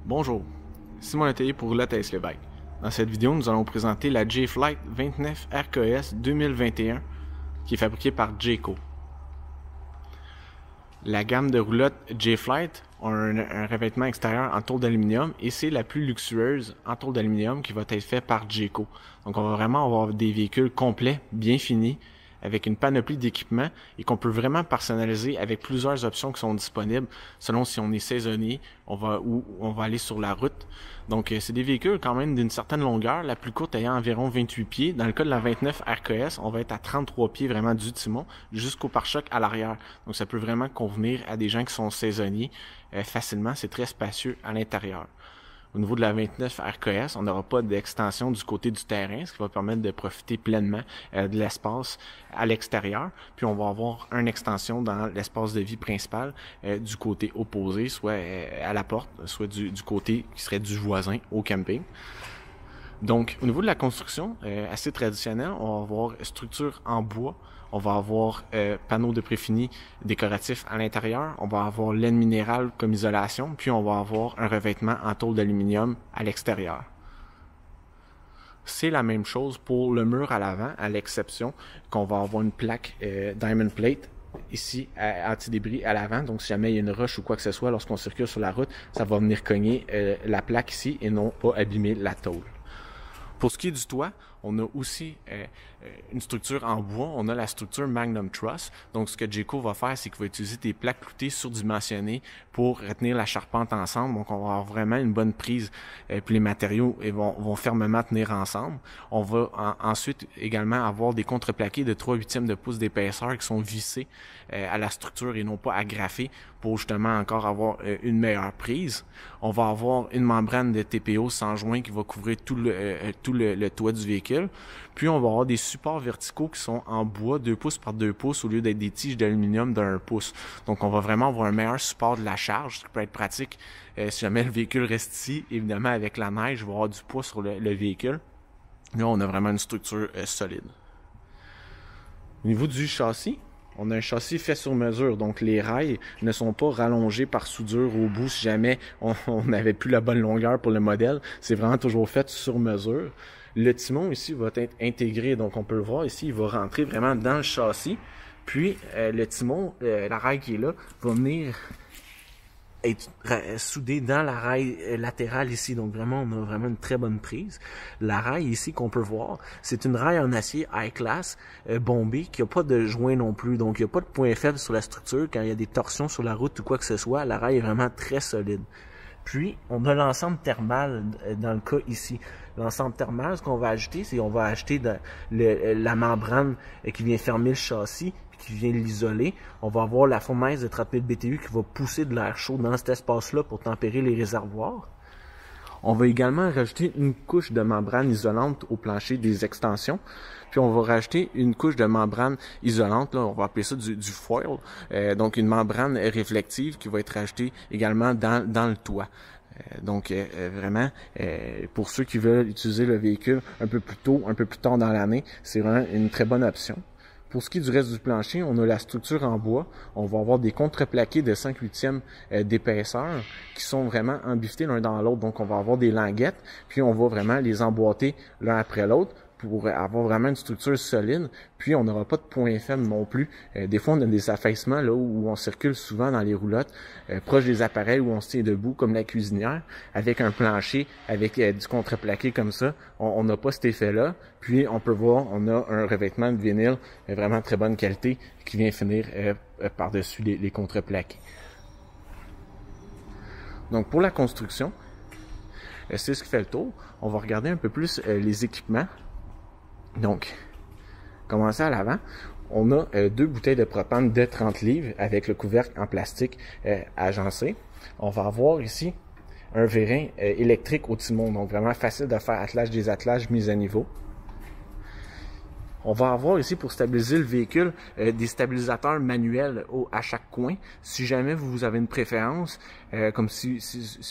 Bonjour, Simon Letellier pour Roulotte AS Lévesque. Dans cette vidéo, nous allons vous présenter la J-Flight 29 RKS 2021 qui est fabriquée par Jayco. La gamme de roulottes J-Flight a un revêtement extérieur en tôle d'aluminium et c'est la plus luxueuse en tôle d'aluminium qui va être faite par Jayco. Donc on va vraiment avoir des véhicules complets, bien finis, avec une panoplie d'équipements et qu'on peut vraiment personnaliser avec plusieurs options qui sont disponibles selon si on est saisonnier, ou on va aller sur la route. Donc c'est des véhicules quand même d'une certaine longueur, la plus courte ayant environ 28 pieds. Dans le cas de la 29 RKS, on va être à 33 pieds vraiment du timon jusqu'au pare-choc à l'arrière. Donc ça peut vraiment convenir à des gens qui sont saisonniers facilement, c'est très spacieux à l'intérieur. Au niveau de la 29 RKS, on n'aura pas d'extension du côté du terrain, ce qui va permettre de profiter pleinement de l'espace à l'extérieur. Puis on va avoir une extension dans l'espace de vie principal du côté opposé, soit à la porte, soit du côté qui serait du voisin au camping. Donc, au niveau de la construction, assez traditionnelle, on va avoir structure en bois, on va avoir panneaux de préfini décoratifs à l'intérieur, on va avoir laine minérale comme isolation, puis on va avoir un revêtement en tôle d'aluminium à l'extérieur. C'est la même chose pour le mur à l'avant, à l'exception qu'on va avoir une plaque Diamond Plate ici anti-débris à l'avant, donc si jamais il y a une roche ou quoi que ce soit lorsqu'on circule sur la route, ça va venir cogner la plaque ici et non pas abîmer la tôle. Pour ce qui est du toit, on a aussi une structure en bois. On a la structure Magnum Truss. Donc, ce que Jayco va faire, c'est qu'il va utiliser des plaques cloutées surdimensionnées pour retenir la charpente ensemble. Donc, on va avoir vraiment une bonne prise. Puis les matériaux vont fermement tenir ensemble. On va ensuite également avoir des contreplaqués de 3/8 de pouce d'épaisseur qui sont vissés à la structure et non pas agrafés pour justement encore avoir une meilleure prise. On va avoir une membrane de TPO sans joint qui va couvrir tout le toit du véhicule. Puis on va avoir des supports verticaux qui sont en bois 2 pouces par 2 pouces au lieu d'être des tiges d'aluminium d'1 pouce. Donc on va vraiment avoir un meilleur support de la charge, ce qui peut être pratique si jamais le véhicule reste ici. Évidemment, avec la neige, il va y avoir du poids sur le véhicule. Là, on a vraiment une structure solide. Au niveau du châssis, on a un châssis fait sur mesure, donc les rails ne sont pas rallongés par soudure au bout si jamais on n'avait plus la bonne longueur pour le modèle. C'est vraiment toujours fait sur mesure. Le timon ici va être intégré, donc on peut le voir ici, il va rentrer vraiment dans le châssis. Puis le timon, la rail qui est là, va venir être soudé dans la rail latérale ici. Donc vraiment, on a vraiment une très bonne prise. La rail ici qu'on peut voir, c'est une rail en acier high class, bombée, qui n'a pas de joint non plus. Donc il n'y a pas de point faible sur la structure. Quand il y a des torsions sur la route ou quoi que ce soit, la rail est vraiment très solide. Puis, on a l'ensemble thermal dans le cas ici. L'ensemble thermal, ce qu'on va ajouter, c'est qu'on va acheter la membrane qui vient fermer le châssis, qui vient l'isoler. On va avoir la fournaise de 30 000 BTU qui va pousser de l'air chaud dans cet espace-là pour tempérer les réservoirs. On va également rajouter une couche de membrane isolante au plancher des extensions. Puis on va rajouter une couche de membrane isolante, là, on va appeler ça du foil, donc une membrane réflective qui va être rajoutée également dans le toit. Donc vraiment, pour ceux qui veulent utiliser le véhicule un peu plus tôt, un peu plus tard dans l'année, c'est vraiment une très bonne option. Pour ce qui est du reste du plancher, on a la structure en bois. On va avoir des contreplaqués de 5/8 d'épaisseur qui sont vraiment embiftés l'un dans l'autre. Donc, on va avoir des languettes, puis on va vraiment les emboîter l'un après l'autre pour avoir vraiment une structure solide. Puis, on n'aura pas de point faible non plus. Des fois, on a des affaissements là où on circule souvent dans les roulottes, proche des appareils où on se tient debout, comme la cuisinière, avec un plancher, avec du contreplaqué comme ça. On n'a pas cet effet-là. Puis, on peut voir, on a un revêtement de vinyle vraiment très bonne qualité qui vient finir par-dessus les contreplaqués. Donc, pour la construction, c'est ce qui fait le tour. On va regarder un peu plus les équipements. Donc, commencer à l'avant, on a 2 bouteilles de propane de 30 livres avec le couvercle en plastique agencé. On va avoir ici un vérin électrique au timon, donc vraiment facile de faire attelage, désattelages, mise à niveau. On va avoir ici pour stabiliser le véhicule des stabilisateurs manuels à chaque coin. Si jamais vous avez une préférence, comme si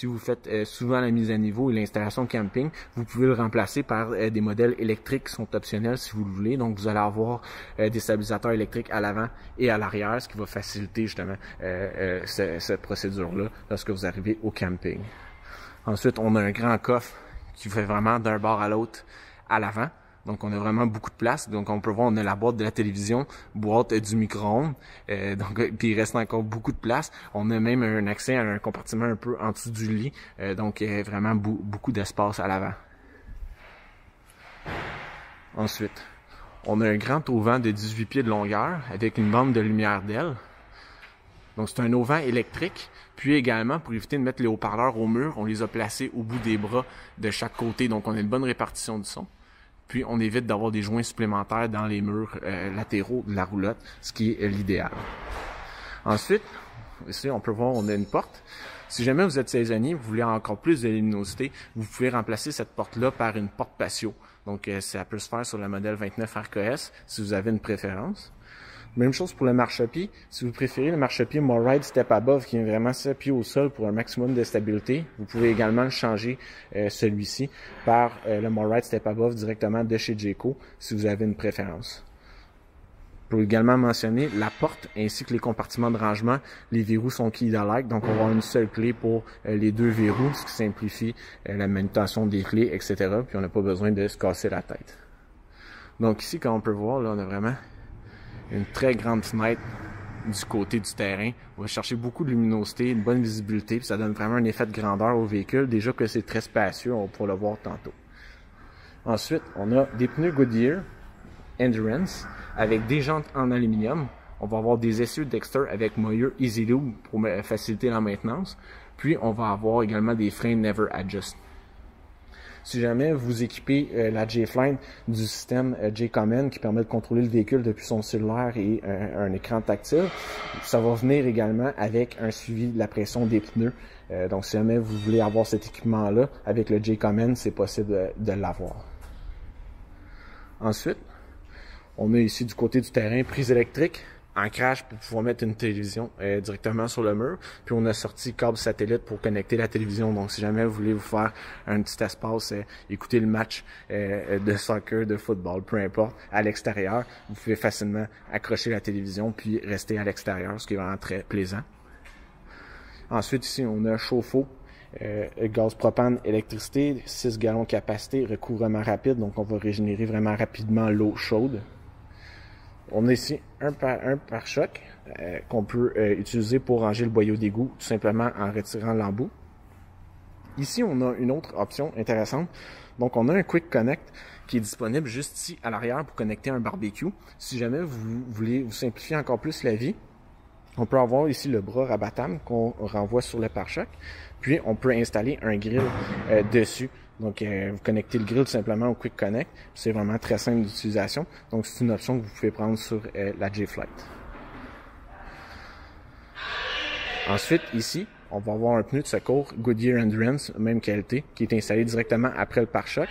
vous faites souvent la mise à niveau et l'installation camping, vous pouvez le remplacer par des modèles électriques qui sont optionnels si vous le voulez. Donc vous allez avoir des stabilisateurs électriques à l'avant et à l'arrière, ce qui va faciliter justement cette procédure-là lorsque vous arrivez au camping. Ensuite, on a un grand coffre qui fait vraiment d'un bord à l'autre à l'avant. Donc, on a vraiment beaucoup de place. Donc, on peut voir, on a la boîte de la télévision, boîte du micro-ondes. Puis il reste encore beaucoup de place. On a même un accès à un compartiment un peu en dessous du lit. Donc, vraiment beaucoup d'espace à l'avant. Ensuite, on a un grand auvent de 18 pieds de longueur avec une bande de lumière d'aile. Donc, c'est un auvent électrique. Puis également, pour éviter de mettre les haut-parleurs au mur, on les a placés au bout des bras de chaque côté. Donc, on a une bonne répartition du son. Puis, on évite d'avoir des joints supplémentaires dans les murs latéraux de la roulotte, ce qui est l'idéal. Ensuite, ici, on peut voir, on a une porte. Si jamais vous êtes saisonnier, vous voulez encore plus de luminosité, vous pouvez remplacer cette porte-là par une porte patio. Donc, ça peut se faire sur le modèle 29 ArcOS, si vous avez une préférence. Même chose pour le marchepied. Si vous préférez le marchepied More Ride Step Above, qui est vraiment s'appuie au sol pour un maximum de stabilité, vous pouvez également changer celui-ci par le More Ride Step Above directement de chez Jayco, si vous avez une préférence. Je peux également mentionner la porte ainsi que les compartiments de rangement. Les verrous sont key-alike, donc on va avoir une seule clé pour les deux verrous, ce qui simplifie la manutention des clés, etc. Puis on n'a pas besoin de se casser la tête. Donc ici, comme on peut voir, là, on a vraiment une très grande fenêtre du côté du terrain. On va chercher beaucoup de luminosité, une bonne visibilité, puis ça donne vraiment un effet de grandeur au véhicule. Déjà que c'est très spacieux, on pourra le voir tantôt. Ensuite, on a des pneus Goodyear Endurance avec des jantes en aluminium. On va avoir des essieux Dexter avec moyeu Easy Lube pour faciliter la maintenance. Puis, on va avoir également des freins Never Adjust. Si jamais vous équipez la J-Flight du système J-Command qui permet de contrôler le véhicule depuis son cellulaire et un écran tactile, ça va venir également avec un suivi de la pression des pneus. Donc si jamais vous voulez avoir cet équipement-là, avec le J-Command, c'est possible de l'avoir. Ensuite, on a ici du côté du terrain prise électrique, ancrage pour pouvoir mettre une télévision directement sur le mur. Puis on a sorti câble satellite pour connecter la télévision. Donc si jamais vous voulez vous faire un petit espace, écouter le match de soccer, de football, peu importe, à l'extérieur, vous pouvez facilement accrocher la télévision puis rester à l'extérieur, ce qui est vraiment très plaisant. Ensuite ici on a chauffe-eau. Gaz propane, électricité, 6 gallons de capacité, recouvrement rapide, donc on va régénérer vraiment rapidement l'eau chaude. On a ici un pare-choc qu'on peut utiliser pour ranger le boyau d'égout, tout simplement en retirant l'embout. Ici, on a une autre option intéressante. Donc, on a un Quick Connect qui est disponible juste ici à l'arrière pour connecter un barbecue. Si jamais vous voulez vous simplifier encore plus la vie, on peut avoir ici le bras rabattable qu'on renvoie sur le pare-choc. Puis, on peut installer un grill dessus. Donc, vous connectez le grill tout simplement au Quick Connect. C'est vraiment très simple d'utilisation. Donc, c'est une option que vous pouvez prendre sur la J-Flight. Ensuite, ici, on va avoir un pneu de secours Goodyear Endurance, même qualité, qui est installé directement après le pare-choc.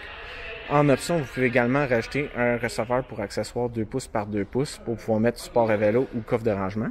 En option, vous pouvez également rajouter un receveur pour accessoires 2 pouces par 2 pouces pour pouvoir mettre support à vélo ou coffre de rangement.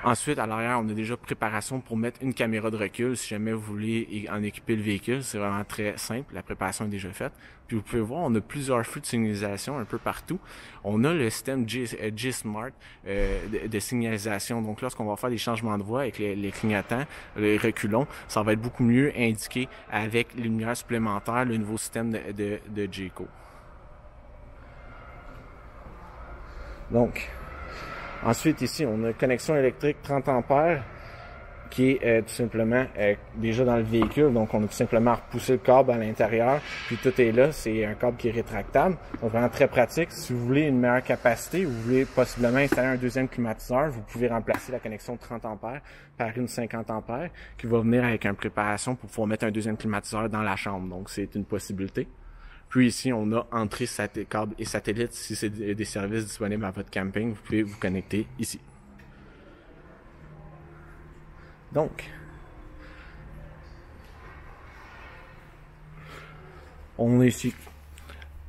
Ensuite, à l'arrière, on a déjà préparation pour mettre une caméra de recul si jamais vous voulez en équiper le véhicule. C'est vraiment très simple, la préparation est déjà faite. Puis vous pouvez voir, on a plusieurs flux de signalisation un peu partout. On a le système G-Smart de signalisation. Donc lorsqu'on va faire des changements de voie avec les clignotants, les reculons, ça va être beaucoup mieux indiqué avec les lumières supplémentaires, le nouveau système de Jayco. Donc, ensuite, ici, on a une connexion électrique 30 ampères qui est tout simplement déjà dans le véhicule. Donc, on a tout simplement repoussé le câble à l'intérieur, puis tout est là. C'est un câble qui est rétractable. Donc, vraiment très pratique. Si vous voulez une meilleure capacité, vous voulez possiblement installer un deuxième climatiseur, vous pouvez remplacer la connexion 30 ampères par une 50 ampères qui va venir avec une préparation pour pouvoir mettre un deuxième climatiseur dans la chambre. Donc, c'est une possibilité. Puis ici, on a entrée câble et satellite. Si c'est des services disponibles à votre camping, vous pouvez vous connecter ici. Donc, on a ici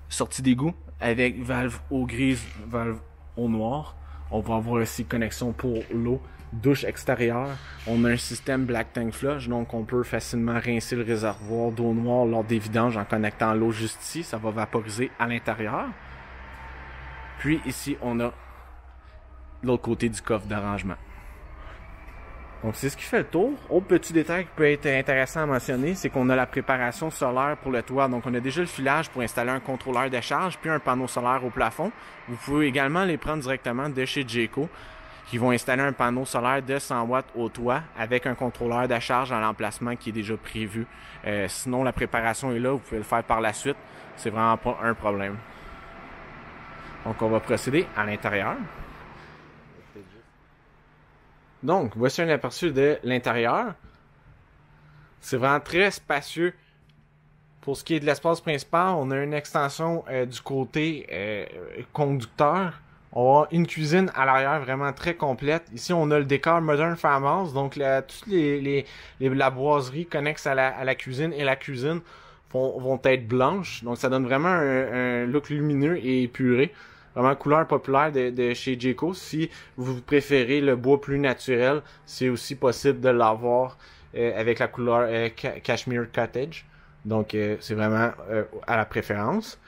sortie d'égout avec valve eau grise, valve eau noire. On va avoir ici connexion pour l'eau, douche extérieure. On a un système Black Tank Flush, donc on peut facilement rincer le réservoir d'eau noire lors des vidanges en connectant l'eau juste ici. Ça va vaporiser à l'intérieur. Puis ici, on a l'autre côté du coffre d'arrangement. Donc c'est ce qui fait le tour. Autre petit détail qui peut être intéressant à mentionner, c'est qu'on a la préparation solaire pour le toit. Donc on a déjà le filage pour installer un contrôleur de charge puis un panneau solaire au plafond. Vous pouvez également les prendre directement de chez Jayco, qui vont installer un panneau solaire de 100 watts au toit avec un contrôleur de charge à l'emplacement qui est déjà prévu. Sinon la préparation est là, vous pouvez le faire par la suite. C'est vraiment pas un problème. Donc on va procéder à l'intérieur. Donc, voici un aperçu de l'intérieur. C'est vraiment très spacieux. Pour ce qui est de l'espace principal, on a une extension du côté conducteur. On a une cuisine à l'arrière vraiment très complète. Ici, on a le décor Modern Farmhouse. Donc, toutes la boiserie connexe à la cuisine et la cuisine vont être blanches. Donc, ça donne vraiment un look lumineux et épuré. Vraiment couleur populaire de chez Jayco. Si vous préférez le bois plus naturel, c'est aussi possible de l'avoir avec la couleur Cashmere Cottage. Donc c'est vraiment à la préférence.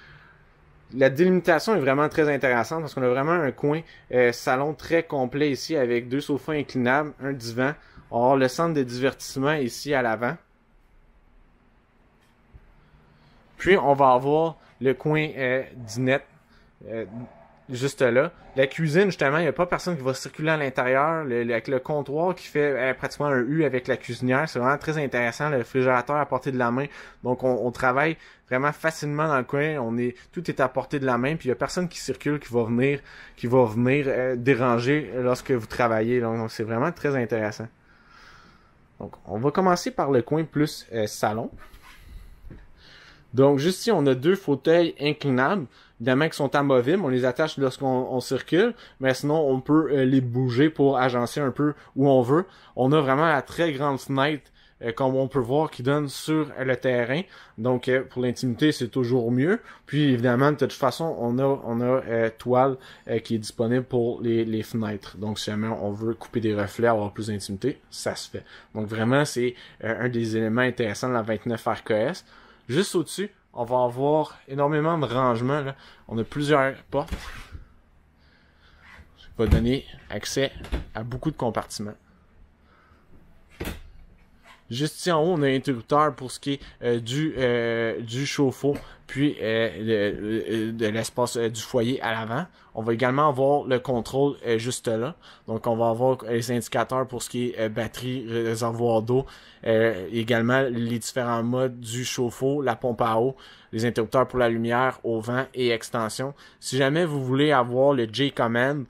La délimitation est vraiment très intéressante parce qu'on a vraiment un coin salon très complet ici avec 2 sofas inclinables, un divan. On va avoir le centre de divertissement ici à l'avant. Puis on va avoir le coin dinette. Juste là. La cuisine, justement, il n'y a pas personne qui va circuler à l'intérieur. Avec le comptoir qui fait pratiquement un U avec la cuisinière, c'est vraiment très intéressant. Le réfrigérateur à portée de la main. Donc, on travaille vraiment facilement dans le coin. Tout est à portée de la main. Puis, il n'y a personne qui circule, qui va venir déranger lorsque vous travaillez. Donc, c'est vraiment très intéressant. Donc, on va commencer par le coin plus salon. Donc, juste ici, on a 2 fauteuils inclinables. Évidemment, qui sont amovibles. On les attache lorsqu'on circule. Mais sinon, on peut les bouger pour agencer un peu où on veut. On a vraiment la très grande fenêtre, comme on peut voir, qui donne sur le terrain. Donc, pour l'intimité, c'est toujours mieux. Puis, évidemment, de toute façon, on a toile qui est disponible pour les fenêtres. Donc, si jamais on veut couper des reflets, avoir plus d'intimité, ça se fait. Donc, vraiment, c'est un des éléments intéressants de la 29 RKS. Juste au-dessus, on va avoir énormément de rangements. Là. On a plusieurs portes. Ça va donner accès à beaucoup de compartiments. Juste ici en haut, on a un interrupteur pour ce qui est du chauffe-eau, puis de l'espace du foyer à l'avant. On va également avoir le contrôle juste là. Donc, on va avoir les indicateurs pour ce qui est batterie, réservoir d'eau, également les différents modes du chauffe-eau, la pompe à eau, les interrupteurs pour la lumière, au vent et extension. Si jamais vous voulez avoir le J-Command,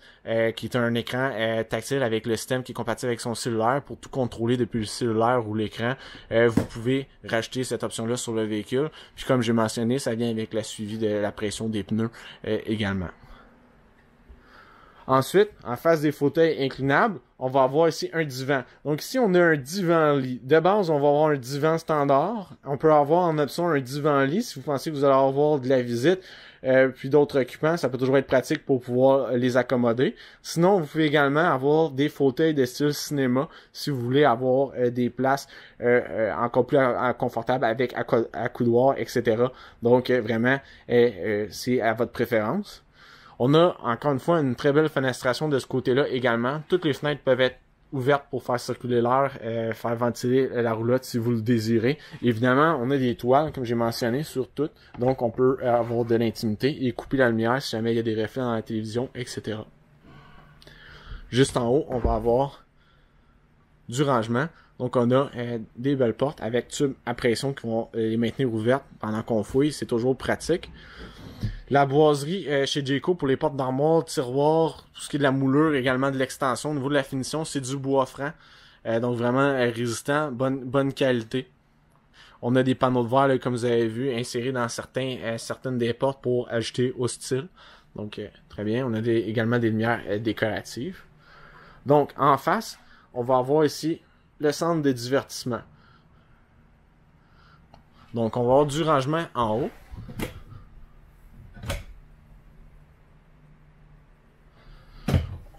qui est un écran tactile avec le système qui est compatible avec son cellulaire pour tout contrôler depuis le cellulaire ou l'écran, vous pouvez racheter cette option-là sur le véhicule. Puis comme j'ai mentionné, ça vient avec la suivi de la pression des pneus également. Ensuite, en face des fauteuils inclinables, on va avoir ici un divan. Donc ici, on a un divan-lit. De base, on va avoir un divan standard. On peut avoir en option un divan-lit si vous pensez que vous allez avoir de la visite, puis d'autres occupants. Ça peut toujours être pratique pour pouvoir les accommoder. Sinon, vous pouvez également avoir des fauteuils de style cinéma si vous voulez avoir des places encore plus confortables avec accoudoir, etc. Donc, vraiment, c'est à votre préférence. On a, encore une fois, une très belle fenestration de ce côté-là également. Toutes les fenêtres peuvent être ouvertes pour faire circuler l'air, faire ventiler la roulotte si vous le désirez. Évidemment, on a des toiles, comme j'ai mentionné, sur toutes. Donc, on peut avoir de l'intimité et couper la lumière si jamais il y a des reflets dans la télévision, etc. Juste en haut, on va avoir du rangement. Donc, on a des belles portes avec tubes à pression qui vont les maintenir ouvertes pendant qu'on fouille. C'est toujours pratique. La boiserie chez Jayco pour les portes d'armoire, tiroirs, tout ce qui est de la moulure, également de l'extension. Au niveau de la finition, c'est du bois franc. Donc vraiment résistant, bonne qualité. On a des panneaux de verre, là, comme vous avez vu, insérés dans certaines des portes pour ajouter au style. Donc très bien. On a également des lumières décoratives. Donc en face, on va avoir ici le centre de divertissement. Donc on va avoir du rangement en haut.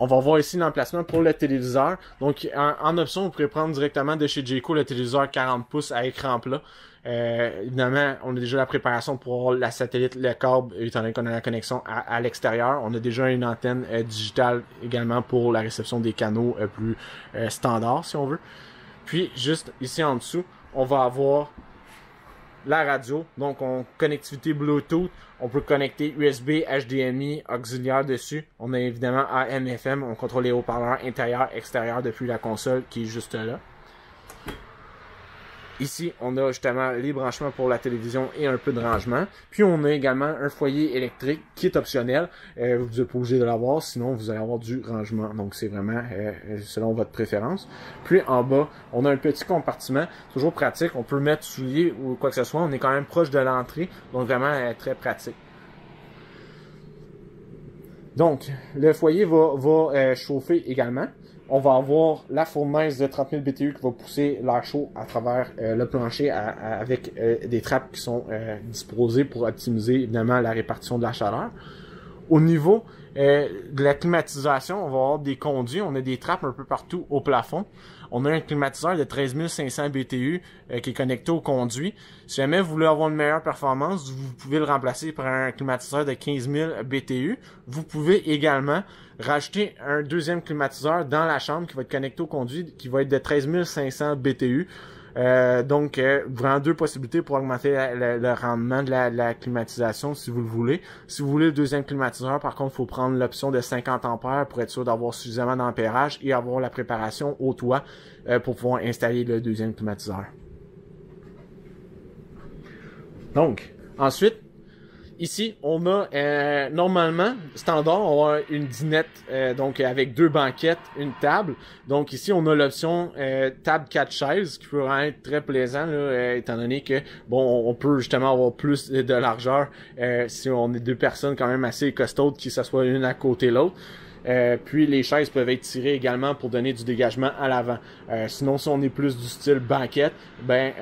On va voir ici l'emplacement pour le téléviseur. Donc, en option, vous pouvez prendre directement de chez Jayco le téléviseur 40 pouces à écran plat. Évidemment, on a déjà la préparation pour avoir la satellite, le câble, étant donné qu'on a la connexion à l'extérieur. On a déjà une antenne digitale également pour la réception des canaux plus standards, si on veut. Puis, juste ici en dessous, on va avoir la radio, donc en connectivité Bluetooth, on peut connecter USB, HDMI, auxiliaire dessus. On a évidemment AM, FM, on contrôle les haut-parleurs intérieurs, extérieurs depuis la console qui est juste là. Ici, on a justement les branchements pour la télévision et un peu de rangement. Puis, on a également un foyer électrique qui est optionnel. Vous n'êtes pas obligé de l'avoir, sinon vous allez avoir du rangement. Donc, c'est vraiment selon votre préférence. Puis, en bas, on a un petit compartiment, toujours pratique. On peut mettre souliers ou quoi que ce soit. On est quand même proche de l'entrée, donc vraiment très pratique. Donc, le foyer va chauffer également. On va avoir la fournaise de 30 000 BTU qui va pousser l'air chaud à travers le plancher avec des trappes qui sont disposées pour optimiser évidemment la répartition de la chaleur. Au niveau de la climatisation, on va avoir des conduits, on a des trappes un peu partout au plafond. On a un climatiseur de 13 500 BTU qui est connecté au conduit. Si jamais vous voulez avoir une meilleure performance, vous pouvez le remplacer par un climatiseur de 15 000 BTU. Vous pouvez également rajouter un deuxième climatiseur dans la chambre qui va être connecté au conduit, qui va être de 13 500 BTU. Donc, vraiment deux possibilités pour augmenter le rendement de la climatisation si vous le voulez. Si vous voulez le deuxième climatiseur, par contre, il faut prendre l'option de 50 ampères pour être sûr d'avoir suffisamment d'ampérage et avoir la préparation au toit pour pouvoir installer le deuxième climatiseur. Donc, ensuite, ici, on a normalement, standard, on a une dinette donc avec deux banquettes, une table. Donc ici, on a l'option table 4 chaises qui peut vraiment être très plaisant là, étant donné que bon, on peut justement avoir plus de largeur si on est deux personnes quand même assez costaudes qui s'assoient l'une à côté de l'autre. Puis les chaises peuvent être tirées également pour donner du dégagement à l'avant. Sinon, si on est plus du style banquette, ben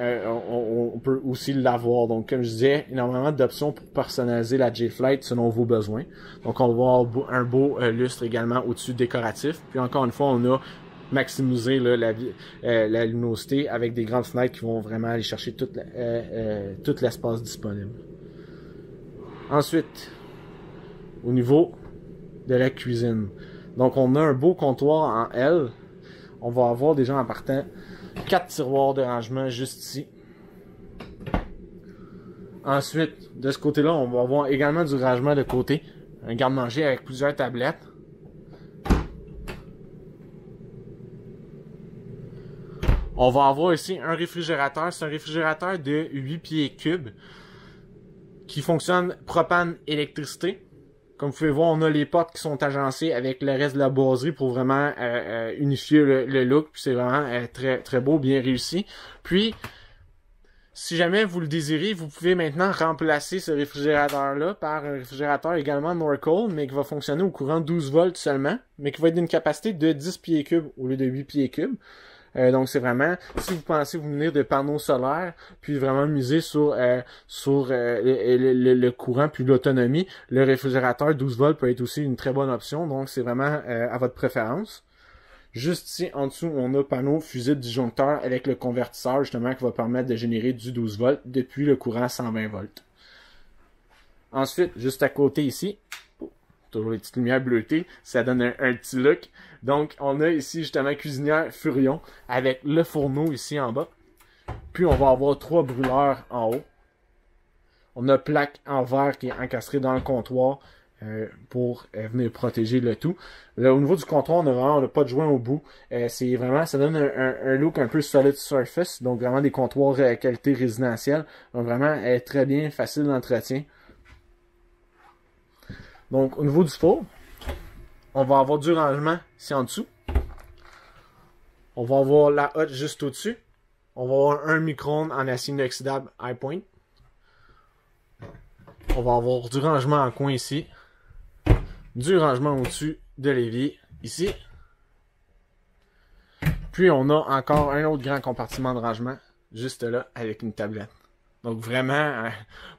on peut aussi l'avoir. Donc, comme je disais, énormément d'options pour personnaliser la J-Flight selon vos besoins. Donc, on va avoir un beau lustre également au-dessus décoratif. Puis encore une fois, on a maximisé là, la luminosité avec des grandes fenêtres qui vont vraiment aller chercher tout l'espace disponible. Ensuite, au niveau de la cuisine. Donc, on a un beau comptoir en L. On va avoir déjà en partant 4 tiroirs de rangement juste ici. Ensuite, de ce côté-là, on va avoir également du rangement de côté. Un garde-manger avec plusieurs tablettes. On va avoir ici un réfrigérateur. C'est un réfrigérateur de 8 pieds cubes qui fonctionne propane-électricité. Comme vous pouvez voir, on a les portes qui sont agencées avec le reste de la boiserie pour vraiment unifier le look. Puis c'est vraiment très, très beau, bien réussi. Puis, si jamais vous le désirez, vous pouvez maintenant remplacer ce réfrigérateur-là par un réfrigérateur également Norcold, mais qui va fonctionner au courant 12 volts seulement, mais qui va être d'une capacité de 10 pieds cubes au lieu de 8 pieds cubes. Donc c'est vraiment, si vous pensez vous munir de panneaux solaires, puis vraiment miser sur le courant puis l'autonomie, le réfrigérateur 12 volts peut être aussi une très bonne option. Donc c'est vraiment à votre préférence. Juste ici en dessous, on a panneau fusible disjoncteur avec le convertisseur justement qui va permettre de générer du 12 volts depuis le courant 120 volts. Ensuite, juste à côté ici, toujours les petites lumières bleutées, ça donne un petit look. Donc, on a ici justement cuisinière Furion avec le fourneau ici en bas. Puis, on va avoir 3 brûleurs en haut. On a plaque en verre qui est encastrée dans le comptoir pour venir protéger le tout. Là, au niveau du comptoir, on n'a pas de joint au bout. C'est vraiment, ça donne un look un peu solid surface. Donc, vraiment des comptoirs qualité résidentielle. Donc, vraiment très bien, facile d'entretien. Donc, au niveau du four, on va avoir du rangement ici en dessous. On va avoir la hotte juste au-dessus. On va avoir un micro-ondes en acier inoxydable High Point. On va avoir du rangement en coin ici. Du rangement au-dessus de l'évier ici. Puis, on a encore un autre grand compartiment de rangement juste là avec une tablette. Donc vraiment,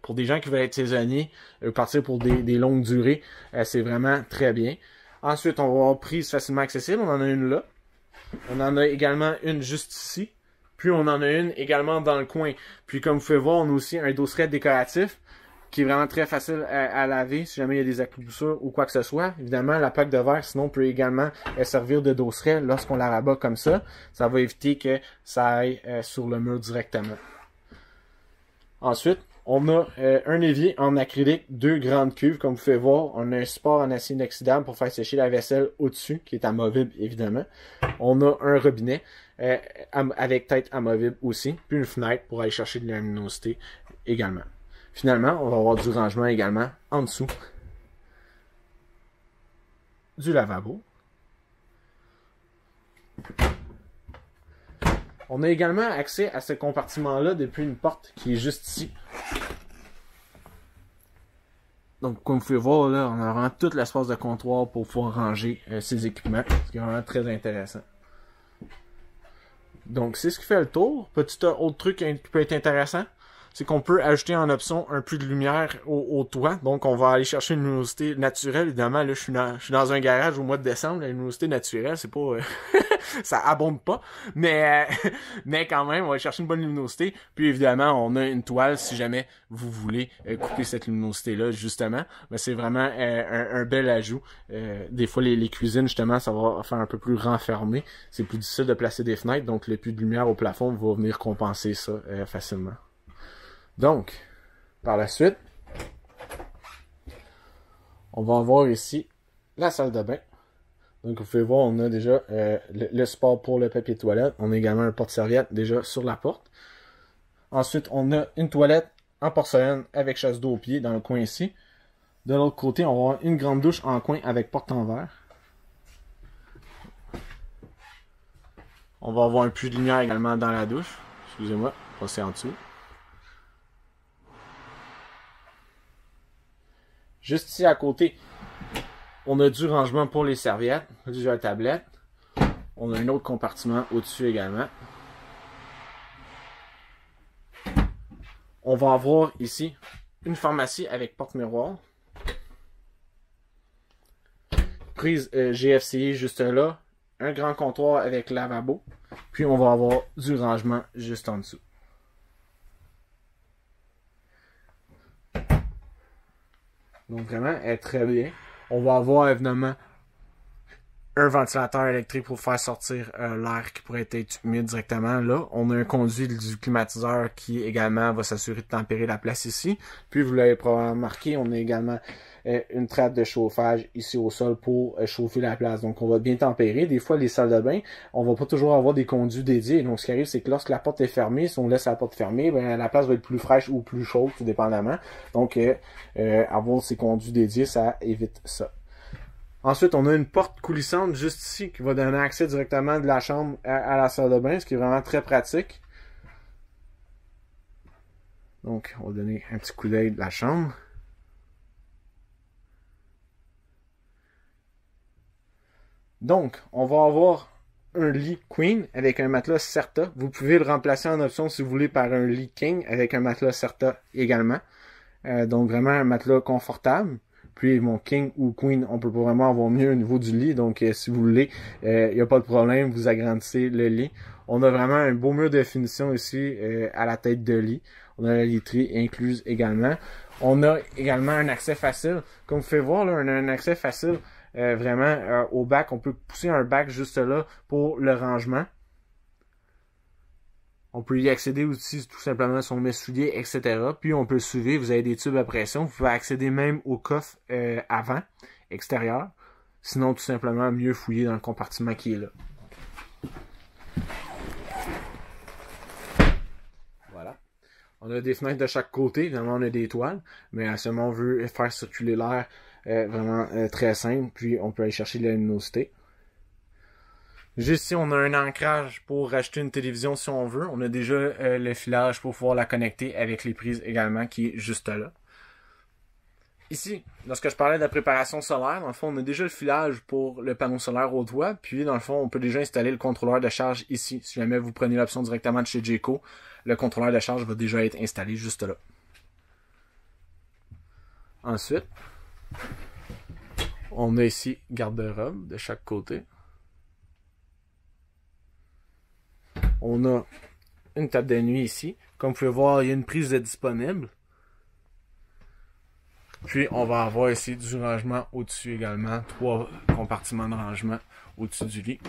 pour des gens qui veulent être saisonniers, partir pour des longues durées, c'est vraiment très bien. Ensuite, on va avoir prise facilement accessible. On en a une là. On en a également une juste ici. Puis on en a une également dans le coin. Puis comme vous pouvez voir, on a aussi un dosseret décoratif qui est vraiment très facile à laver si jamais il y a des éclaboussures ou quoi que ce soit. Évidemment, la plaque de verre, sinon, peut également servir de dosseret lorsqu'on la rabat comme ça. Ça va éviter que ça aille sur le mur directement. Ensuite, on a un évier en acrylique, 2 grandes cuves, comme vous pouvez voir. On a un support en acier inoxydable pour faire sécher la vaisselle au-dessus, qui est amovible, évidemment. On a un robinet avec tête amovible aussi, puis une fenêtre pour aller chercher de la luminosité également. Finalement, on va avoir du rangement également en dessous du lavabo. On a également accès à ce compartiment-là depuis une porte qui est juste ici. Donc, comme vous pouvez voir, là, on a vraiment tout l'espace de comptoir pour pouvoir ranger ces équipements, ce qui est vraiment très intéressant. Donc, c'est ce qui fait le tour. Petit autre truc qui peut être intéressant, c'est qu'on peut ajouter en option un puits de lumière au toit. Donc, on va aller chercher une luminosité naturelle. Évidemment, là, je suis dans un garage au mois de décembre. La luminosité naturelle, c'est pas... ça abonde pas. Mais quand même, on va aller chercher une bonne luminosité. Puis, évidemment, on a une toile si jamais vous voulez couper cette luminosité-là, justement. Mais c'est vraiment un bel ajout. Des fois, les cuisines, justement, ça va faire un peu plus renfermé. C'est plus difficile de placer des fenêtres. Donc, le puits de lumière au plafond va venir compenser ça facilement. Donc, par la suite, on va avoir ici la salle de bain. Donc, vous pouvez voir, on a déjà le support pour le papier toilette. On a également un porte-serviette déjà sur la porte. Ensuite, on a une toilette en porcelaine avec chasse d'eau au pied dans le coin ici. De l'autre côté, on va avoir une grande douche en coin avec porte en verre. On va avoir un puits de lumière également dans la douche. Excusez-moi, passer en dessous. Juste ici à côté, on a du rangement pour les serviettes, du à tablette. On a un autre compartiment au-dessus également. On va avoir ici une pharmacie avec porte-miroir. Prise GFCI juste là. Un grand comptoir avec lavabo. Puis on va avoir du rangement juste en dessous. Donc vraiment, elle est très bien. On va avoir évidemment un ventilateur électrique pour faire sortir l'air qui pourrait être humide directement là. On a un conduit du climatiseur qui également va s'assurer de tempérer la place ici. Puis vous l'avez probablement remarqué, on a également une trappe de chauffage ici au sol pour chauffer la place. Donc on va bien tempérer. Des fois les salles de bain, on va pas toujours avoir des conduits dédiés. Donc ce qui arrive, c'est que lorsque la porte est fermée, si on laisse la porte fermée, ben, la place va être plus fraîche ou plus chaude, tout dépendamment. Donc avoir ces conduits dédiés, ça évite ça. Ensuite, on a une porte coulissante juste ici qui va donner accès directement de la chambre à la salle de bain, ce qui est vraiment très pratique. Donc, on va donner un petit coup d'œil de la chambre. Donc, on va avoir un lit queen avec un matelas Serta. Vous pouvez le remplacer en option si vous voulez par un lit king avec un matelas Serta également. Donc, vraiment un matelas confortable. Puis mon king ou queen, on peut pas vraiment avoir mieux au niveau du lit. Donc si vous voulez, il n'y a pas de problème, vous agrandissez le lit. On a vraiment un beau mur de finition ici à la tête de lit. On a la literie incluse également. On a également un accès facile. Comme vous pouvez voir, là, on a un accès facile vraiment au bac. On peut pousser un bac juste là pour le rangement. On peut y accéder aussi tout simplement si on met souliers, etc. Puis on peut soulever, vous avez des tubes à pression. Vous pouvez accéder même au coffre avant, extérieur. Sinon, tout simplement, mieux fouiller dans le compartiment qui est là. Voilà. On a des fenêtres de chaque côté. Évidemment, on a des toiles. Mais si on veut faire circuler l'air, vraiment très simple. Puis on peut aller chercher de la luminosité. Juste ici, on a un ancrage pour rajouter une télévision si on veut. On a déjà le filage pour pouvoir la connecter avec les prises également qui est juste là. Ici, lorsque je parlais de la préparation solaire, dans le fond, on a déjà le filage pour le panneau solaire au toit. Puis, dans le fond, on peut déjà installer le contrôleur de charge ici. Si jamais vous prenez l'option directement de chez Jayco, le contrôleur de charge va déjà être installé juste là. Ensuite, On a ici garde-robe de chaque côté. On a une table de nuit ici. Comme vous pouvez voir, il y a une prise de disponible. Puis, on va avoir ici du rangement au-dessus également. 3 compartiments de rangement au-dessus du lit.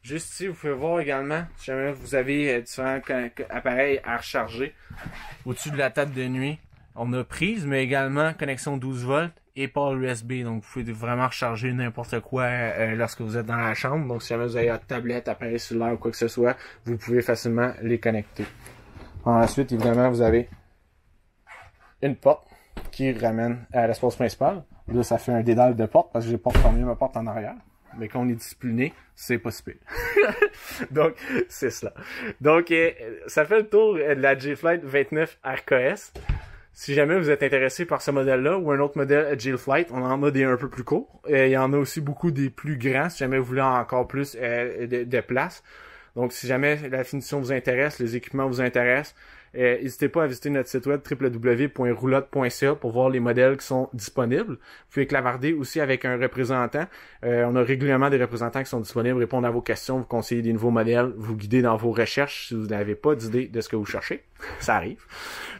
Juste ici, vous pouvez voir également, si jamais vous avez différents appareils à recharger. Au-dessus de la table de nuit, on a prise, mais également connexion 12 volts et port USB. Donc, vous pouvez vraiment recharger n'importe quoi lorsque vous êtes dans la chambre. Donc, si jamais vous avez une tablette, appareil cellulaire ou quoi que ce soit, vous pouvez facilement les connecter. Ensuite, évidemment, vous avez une porte qui ramène à l'espace principal. Là, ça fait un dédale de porte parce que j'ai pas fermé ma porte en arrière. Mais quand on est discipliné, c'est pas si pire. Donc, c'est cela. Donc, ça fait le tour de la G-Flight 29 RKS. Si jamais vous êtes intéressé par ce modèle-là ou un autre modèle G-Flight, on en a des un peu plus courts. Il y en a aussi beaucoup des plus grands si jamais vous voulez encore plus de place. Donc, si jamais la finition vous intéresse, les équipements vous intéressent, n'hésitez pas à visiter notre site web www.roulotte.ca pour voir les modèles qui sont disponibles. Vous pouvez clavarder aussi avec un représentant. On a régulièrement des représentants qui sont disponibles, répondre à vos questions, vous conseiller des nouveaux modèles, vous guider dans vos recherches si vous n'avez pas d'idée de ce que vous cherchez. Ça arrive.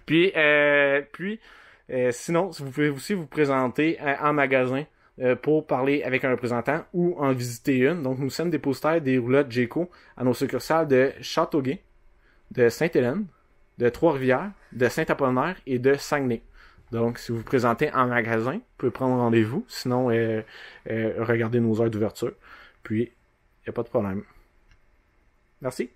Puis sinon, vous pouvez aussi vous présenter en magasin pour parler avec un représentant ou en visiter une. Donc, nous sommes dépositaires des roulottes Jayco à nos succursales de Châteauguay, de Sainte-Hélène, de Trois-Rivières, de Saint-Apollinaire et de Saguenay. Donc, si vous vous présentez en magasin, vous pouvez prendre rendez-vous. Sinon, regardez nos heures d'ouverture. Puis, il n'y a pas de problème. Merci.